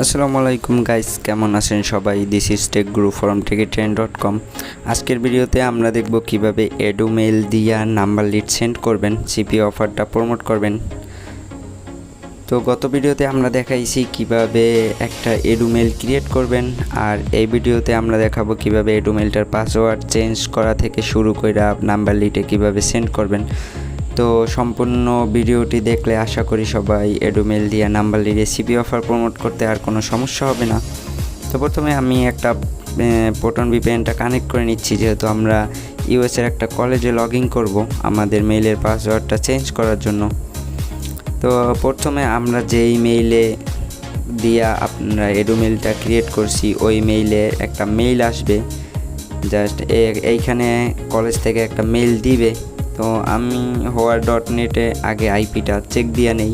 আসসালামু আলাইকুম গাইস, কেমন আছেন সবাই? This is tech guru from TechyTrain.com। আজকের ভিডিওতে আমরা দেখব কিভাবে এডু মেইল দিয়া নাম্বার লিড সেন্ড করবেন, সিপিএ অফারটা প্রমোট করবেন। তো গত ভিডিওতে আমরা দেখাইছি কিভাবে একটা এডু মেইল ক্রিয়েট করবেন, আর এই ভিডিওতে আমরা দেখাবো কিভাবে এডু মেইলটার পাসওয়ার্ড চেঞ্জ করা থেকে শুরু করে নাম্বার লিডে কিভাবে সেন্ড করবেন। তো সম্পূর্ণ ভিডিওটি দেখলে আশা করি সবাই এডু মেইল দিয়ে নাম্বার লিডে সিপি অফার প্রমোট করতে আর কোনো সমস্যা হবে না। তো প্রথমে আমি একটা প্রোটন ভিপিএনটা কানেক্ট করে নিচ্ছি, যেহেতু আমরা ইউএসের একটা কলেজে লগ ইন করবো আমাদের মেইলের পাসওয়ার্ডটা চেঞ্জ করার জন্য। তো প্রথমে আমরা যেই মেইলে দিয়া আপনারা এডু মেইলটা ক্রিয়েট করছি ওই মেইলে একটা মেইল আসবে, জাস্ট এইখানে কলেজ থেকে একটা মেইল দিবে। তো আমি হোয়ার.নেটে আগে আইপিটা চেক দিয়ে নেই।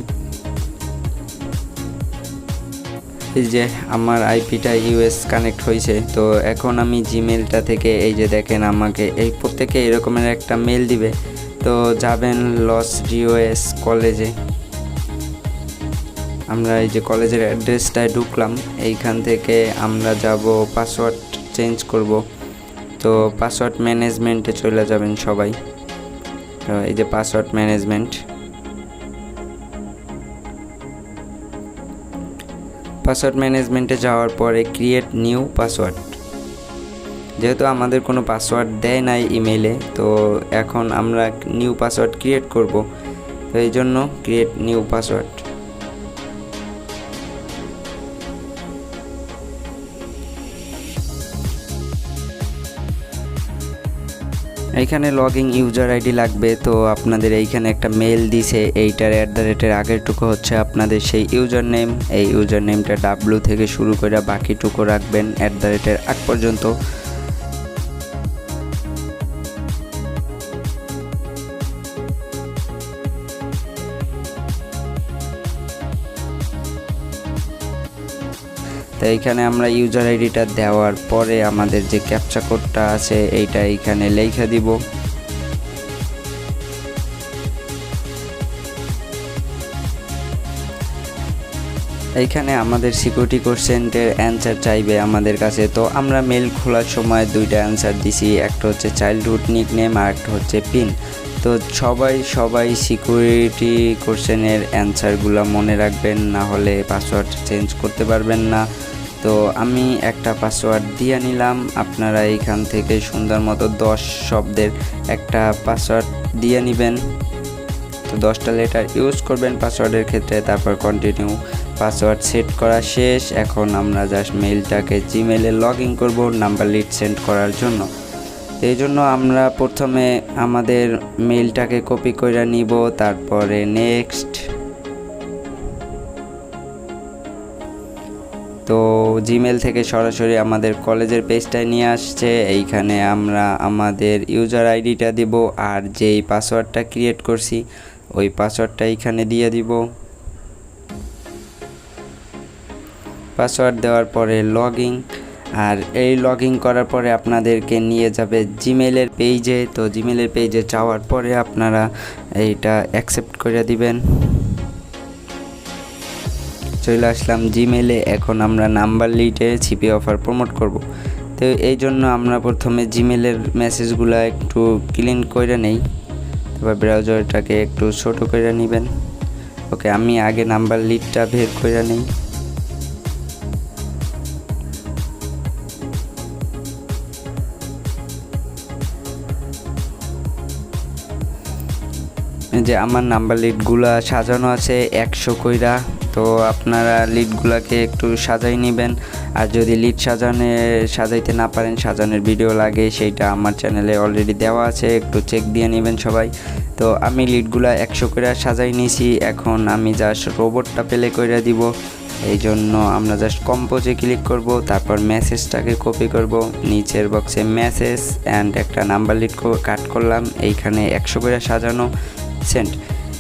এই যে আমার আইপিটা ইউএস কানেক্ট হয়েছে। তো এখন আমি জিমেলটা থেকে এই যে দেখেন আমাকে এই প্রত্যেকে এরকমের একটা মেল দিবে। তো যাবেন লস রিওএস কলেজে, আমরা এই যে কলেজের অ্যাড্রেসটায় ঢুকলাম। এইখান থেকে আমরা যাব পাসওয়ার্ড চেঞ্জ করব। তো পাসওয়ার্ড ম্যানেজমেন্টে চলে যাবেন সবাই। তো এই যে পাসওয়ার্ড ম্যানেজমেন্টে যাওয়ার পরে ক্রিয়েট নিউ পাসওয়ার্ড। যেহেতু আমাদের কোনো পাসওয়ার্ড দেয় নাই ইমেইলে, তো এখন আমরা নিউ পাসওয়ার্ড ক্রিয়েট করব। তো এই জন্য ক্রিয়েট নিউ পাসওয়ার্ড। এইখানে লগইন ইউজার আইডি লাগবে। তো আপনাদের এইখানে একটা মেল দিছে, এইটার @এর আগেরটুকু হচ্ছে আপনাদের সেই ইউজার নেম। এই ইউজার নেমটা ডাব্লু থেকে শুরু করে বাকিটুকু রাখবেন @এর আগ পর্যন্ত। তো এইখানে আমরা ইউজার আইডিটা দেওয়ার পরে আমাদের যে ক্যাপচা কোডটা আছে এইটা এইখানে লেখা দিব। এইখানে আমাদের সিকিউরিটি কোশ্চেনের অ্যান্সার চাইবে আমাদের কাছে। তো আমরা মেল খোলার সময় দুইটা অ্যান্সার দিছি, একটা হচ্ছে চাইল্ডহুড নিকনেম আর একটা হচ্ছে পিন। তো সবাই সিকিউরিটি কোশ্চেনের অ্যান্সারগুলো মনে রাখবেন, না হলে পাসওয়ার্ড চেঞ্জ করতে পারবেন না। তো আমি একটা পাসওয়ার্ড দিয়ে নিলাম। আপনারা এইখান থেকে সুন্দর মতো 10 শব্দের একটা পাসওয়ার্ড দিয়ে নেবেন। তো 10টা লেটার ইউজ করবেন পাসওয়ার্ডের ক্ষেত্রে, তারপর কন্টিনিউ। পাসওয়ার্ড সেট করা শেষ। এখন আমরা জাস্ট মেইলটাকে জিমেলে লগ ইন করবো নাম্বার লিড সেন্ড করার জন্য। এই জন্য আমরা প্রথমে আমাদের মেইলটাকে কপি করে নিব, তারপরে নেক্সট। তো জিমেল থেকে সরাসরি আমাদের কলেজের পেজটায় নিয়ে আসছে। এইখানে আমরা আমাদের ইউজার আইডিটা দিব, আর যেই পাসওয়ার্ডটা ক্রিয়েট করছি ওই পাসওয়ার্ডটা এইখানে দিয়ে দিব। পাসওয়ার্ড দেওয়ার পরে লগইন, আর এই লগইন করার পরে আপনাদেরকে নিয়ে যাবে জিমেলের পেজে। তো জিমেলের পেজে যাওয়ার পরে আপনারা এইটা অ্যাকসেপ্ট করে দিবেন। চলে আসলাম জিমেলে। এখন আমরা নাম্বার লিডে সিপি অফার প্রমোট করব। তো এই জন্য আমরা প্রথমে জিমেলের মেসেজগুলো একটু ক্লিন করে নেই, তারপর ব্রাউজারটাকে একটু ছোট করে নেবেন। ওকে, আমি আগে নাম্বার লিডটা বের করে নেই। যে আমার নাম্বার লিডগুলা সাজানো আছে 100 কইরা। তো আপনারা লিডগুলাকে একটু সাজাই নেবেন, আর যদি লিড সাজাইতে না পারেন, সাজানোর ভিডিও লাগে, সেইটা আমার চ্যানেলে অলরেডি দেওয়া আছে, একটু চেক দিয়ে নেবেন সবাই। তো আমি লিডগুলা 100 করে সাজাই নিয়েছি। এখন আমি জাস্ট রোবটটা প্লে করে দিব। এই জন্য আমরা জাস্ট কম্পোজে ক্লিক করব, তারপর মেসেজটাকে কপি করব, নিচের বক্সে মেসেজ অ্যান্ড একটা নাম্বার লিড কাট করলাম, এইখানে 100 করে সাজানো সেন্ড।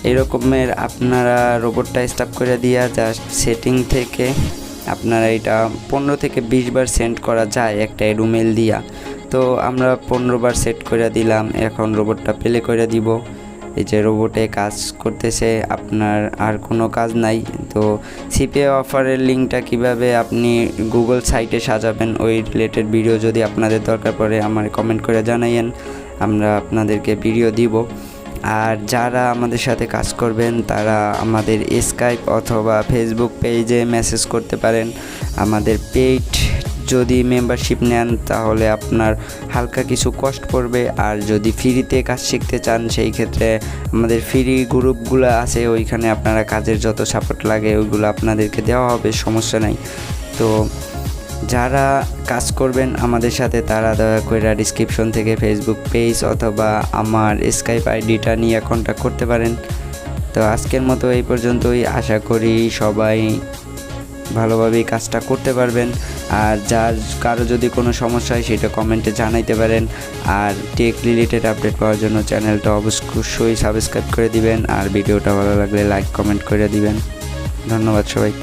এরকমের আপনারা রোবটটা স্টপ করে দিয়া জাস্ট সেটিং থেকে আপনারা এটা 15 থেকে 20 বার সেন্ড করা যায় একটা এডু মেইল দিয়া। তো আমরা 15 বার সেট করে দিলাম। এখন রোবটটা প্লে করে দিব। এই যে রোবটে কাজ করতেছে, আপনার আর কোনো কাজ নাই। তো সিপিএ অফারের লিঙ্কটা কিভাবে আপনি গুগল সাইটে সাজাবেন, ওই রিলেটেড ভিডিও যদি আপনাদের দরকার পড়ে আমার কমেন্ট করে জানাইয়েন, আমরা আপনাদেরকে ভিডিও দিব। আর যারা আমাদের সাথে কাজ করবেন তারা আমাদের স্কাইপ অথবা ফেসবুক পেজে মেসেজ করতে পারেন। আমাদের পেইড যদি মেম্বারশিপ নেন তাহলে আপনার হালকা কিছু কষ্ট পড়বে, আর যদি ফ্রিতে কাজ শিখতে চান সেই ক্ষেত্রে আমাদের ফ্রি গ্রুপগুলো আছে, ওইখানে আপনারা কাজের যত সাপোর্ট লাগে ওইগুলো আপনাদেরকে দেওয়া হবে, সমস্যা নাই। তো যারা কাজ করবেন আমাদের সাথে তারা দয়া করে ডিসক্রিপশন থেকে ফেসবুক পেজ অথবা আমার স্কাইপ আইডিটা নিয়ে কন্ট্যাক্ট করতে পারেন। তো আজকের মতো এই পর্যন্তই, আশা করি সবাই ভালোভাবেই কাজটা করতে পারবেন। আর যার কারো যদি কোনো সমস্যা হয় সেটা কমেন্টে জানাইতে পারেন। আর টেক রিলেটেড আপডেট পাওয়ার জন্য চ্যানেলটা অবশ্যই সাবস্ক্রাইব করে দিবেন, আর ভিডিওটা ভালো লাগলে লাইক কমেন্ট করে দিবেন। ধন্যবাদ সবাই।